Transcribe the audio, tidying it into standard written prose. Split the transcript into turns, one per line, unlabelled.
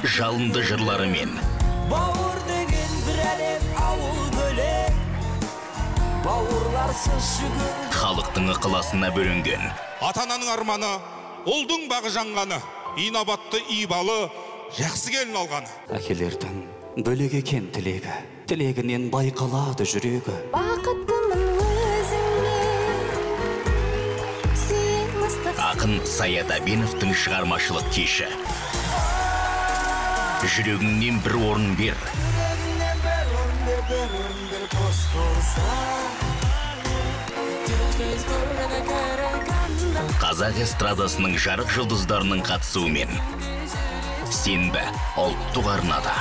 жалынды жырларымен.
Бауыр деген бір әлем, ауыл бөлек, бауырларсыз жүгін.
Халықтың ықыласына бөлінген.
Ата-ананың арманы, ұлдың бағы жанғаны, инабатты ибалы, жақсы келін алғаны.
Әкелердің бөлек екен тілегі, тілегінен байқалады жүрегі.
Бақыттымын өзіңмен, сүйем ыстық.
Ақын Саят Әбеновтың шығармашылық кеші. Жүрегіңнен бір орын бер.
Жүрегіңнен бір орын бер, бос болса.
Қазақ эстрадасының жарық жұлдыздарының қатысуымен. Сенбі ұлттық арнада.